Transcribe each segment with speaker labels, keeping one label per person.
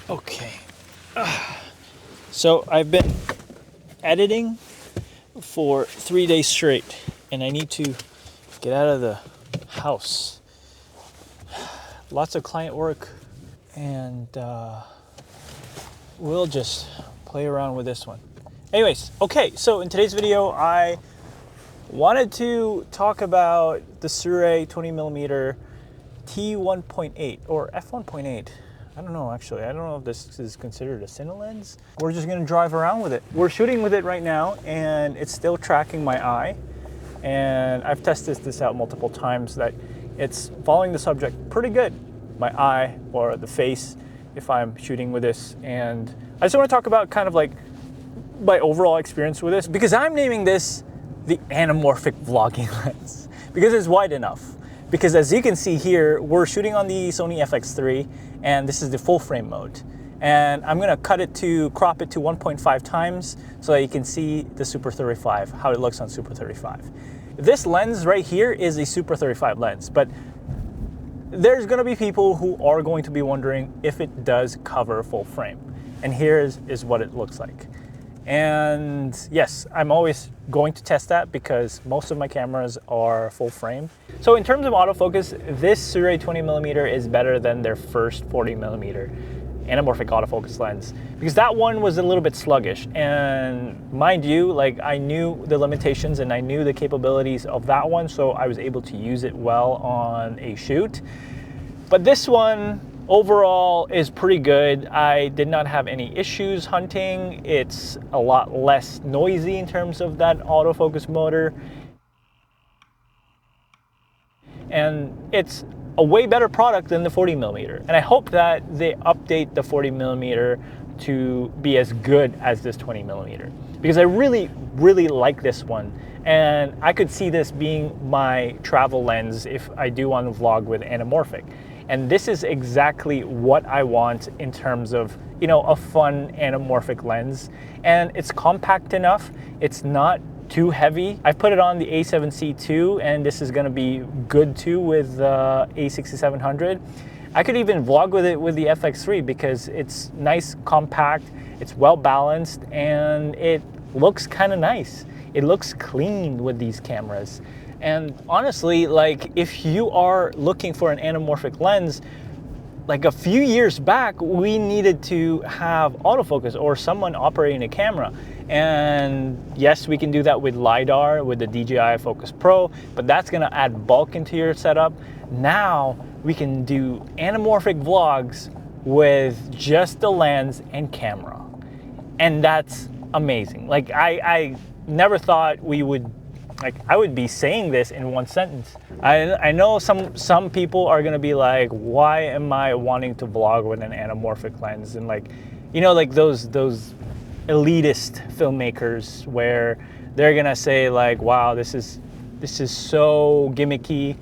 Speaker 1: Okay, so I've been editing for 3 days straight, and I need to get out of the house. Lots of client work, and we'll just play around with this one. Anyways, okay, so in today's video, I wanted to talk about the Sirui 20mm T1.8 or f1.8. I don't know, actually. I don't know if this is considered a cine lens. We're just gonna drive around with it. We're shooting with it right now, and it's still tracking my eye. And I've tested this out multiple times that it's following the subject pretty good. My eye or the face, if I'm shooting with this. And I just wanna talk about kind of like my overall experience with this, because I'm naming this the anamorphic vlogging lens, because it's wide enough. Because as you can see here, we're shooting on the Sony FX3, and this is the full frame mode. And I'm gonna crop it to 1.5 times so that you can see the Super 35, how it looks on Super 35. This lens right here is a Super 35 lens, but there's gonna be people who are going to be wondering if it does cover full frame. And here is what it looks like. And yes, I'm always going to test that because most of my cameras are full frame. So in terms of autofocus, this Sirui 20mm is better than their first 40mm anamorphic autofocus lens, because that one was a little bit sluggish. And mind you, like, I knew the limitations and I knew the capabilities of that one, so I was able to use it well on a shoot. But this one overall is pretty good. I did not have any issues hunting. It's a lot less noisy in terms of that autofocus motor. And it's a way better product than the 40mm. And I hope that they update the 40mm to be as good as this 20mm, because I really, really like this one. And I could see this being my travel lens if I do want to vlog with anamorphic. And this is exactly what I want in terms of, you know, a fun anamorphic lens. And it's compact enough. It's not too heavy. I put it on the A7C II, and this is gonna be good too with the A6700. I could even vlog with it with the FX3 because it's nice, compact, it's well balanced, and it looks kind of nice. It looks clean with these cameras. And honestly, like, if you are looking for an anamorphic lens, like a few years back, we needed to have autofocus or someone operating a camera. And yes, we can do that with LiDAR, with the DJI Focus Pro, but that's gonna add bulk into your setup. Now we can do anamorphic vlogs with just the lens and camera. And that's amazing. Like, I never thought we would, like, I would be saying this in one sentence. I know some people are gonna be like, why am I wanting to vlog with an anamorphic lens? And like, you know, like those elitist filmmakers where they're gonna say like, wow, this is so gimmicky.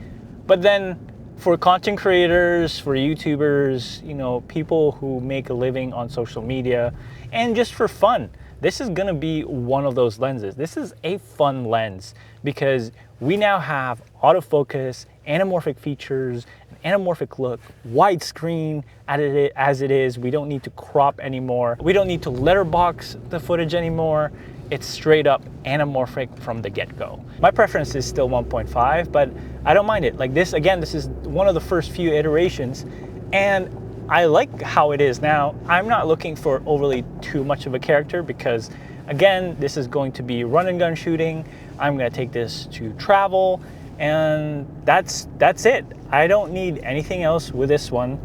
Speaker 1: But then for content creators, for YouTubers, you know, people who make a living on social media and just for fun, this is gonna be one of those lenses. This is a fun lens because we now have autofocus, anamorphic features, an anamorphic look, widescreen as it is. We don't need to crop anymore. We don't need to letterbox the footage anymore. It's straight up anamorphic from the get-go. My preference is still 1.5, but I don't mind it. Like this, again, this is one of the first few iterations, and I like how it is now. I'm not looking for overly too much of a character because, again, this is going to be run and gun shooting. I'm gonna take this to travel, and that's it. I don't need anything else with this one.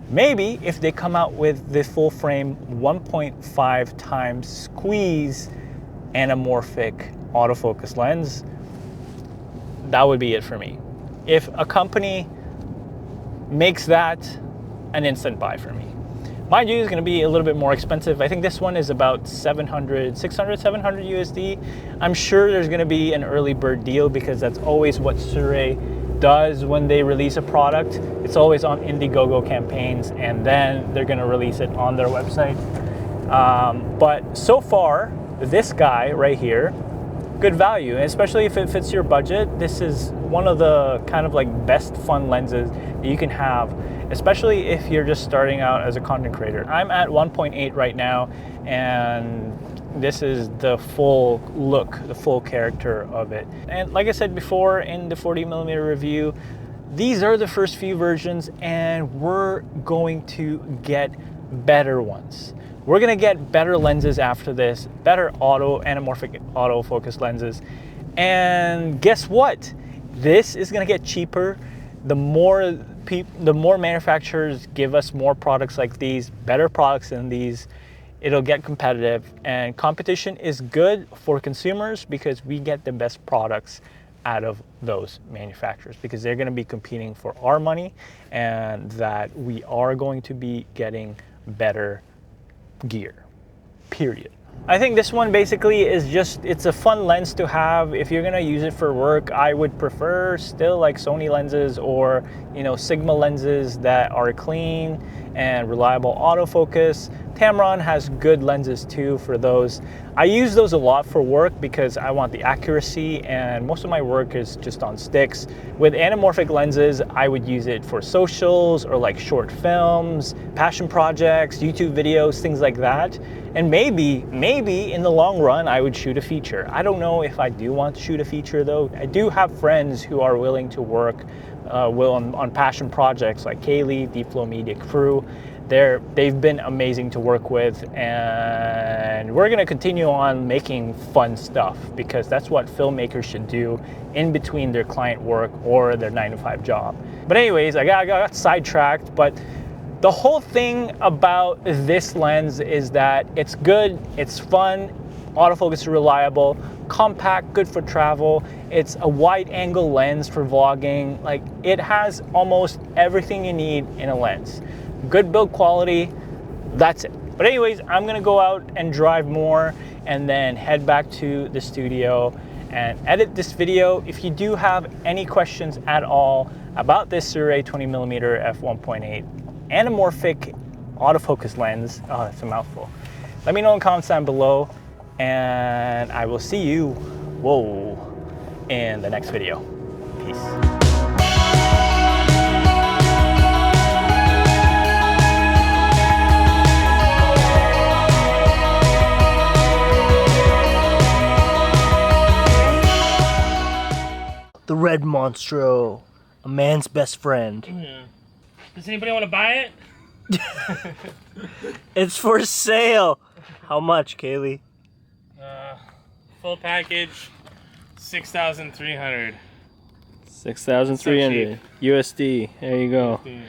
Speaker 1: Maybe if they come out with the full frame 1.5 times squeeze anamorphic autofocus lens, that would be it for me. If a company makes that, an instant buy for me. Mind you, it's gonna be a little bit more expensive. I think this one is about 700 USD. I'm sure there's gonna be an early bird deal because that's always what Sirui does when they release a product. It's always on Indiegogo campaigns, and then they're gonna release it on their website. But so far, this guy right here, good value, especially if it fits your budget. This is one of the kind of like best fun lenses you can have, especially if you're just starting out as a content creator. I'm at 1.8 right now, and this is the full look, the full character of it. And like I said before in the 40mm review, these are the first few versions, and we're going to get better ones. We're gonna get better lenses after this, better anamorphic autofocus lenses. And guess what? This is gonna get cheaper. The more manufacturers give us more products like these, better products than these, it'll get competitive. And competition is good for consumers because we get the best products out of those manufacturers, because they're going to be competing for our money, and that we are going to be getting better gear, period. I think this one basically is just, it's a fun lens to have. If you're gonna use it for work, I would prefer still like Sony lenses or, you know, Sigma lenses that are clean and reliable autofocus. Tamron has good lenses too for those. I use those a lot for work because I want the accuracy, and most of my work is just on sticks. With anamorphic lenses, I would use it for socials or like short films, passion projects, YouTube videos, things like that. And maybe in the long run, I would shoot a feature. I don't know if I do want to shoot a feature though. I do have friends who are willing to work on passion projects like Kaylee, Deep Flow Media Crew. They've been amazing to work with, and we're gonna continue on making fun stuff because that's what filmmakers should do in between their client work or their 9-to-5 job. But anyways, I got sidetracked, but the whole thing about this lens is that it's good, it's fun, autofocus is reliable, compact, good for travel. It's a wide angle lens for vlogging. Like, it has almost everything you need in a lens. Good build quality, that's it. But anyways, I'm gonna go out and drive more and then head back to the studio and edit this video. If you do have any questions at all about this Sirui 20mm f1.8 anamorphic autofocus lens, oh, that's a mouthful, let me know in the comments down below, and I will see you, in the next video. Peace.
Speaker 2: The red monstro, a man's best friend.
Speaker 3: Yeah. Does anybody want to buy it?
Speaker 2: It's for sale. How much, Kaylee?
Speaker 3: Full package, 6,300.
Speaker 2: 6,300 USD. There you go.
Speaker 3: USD.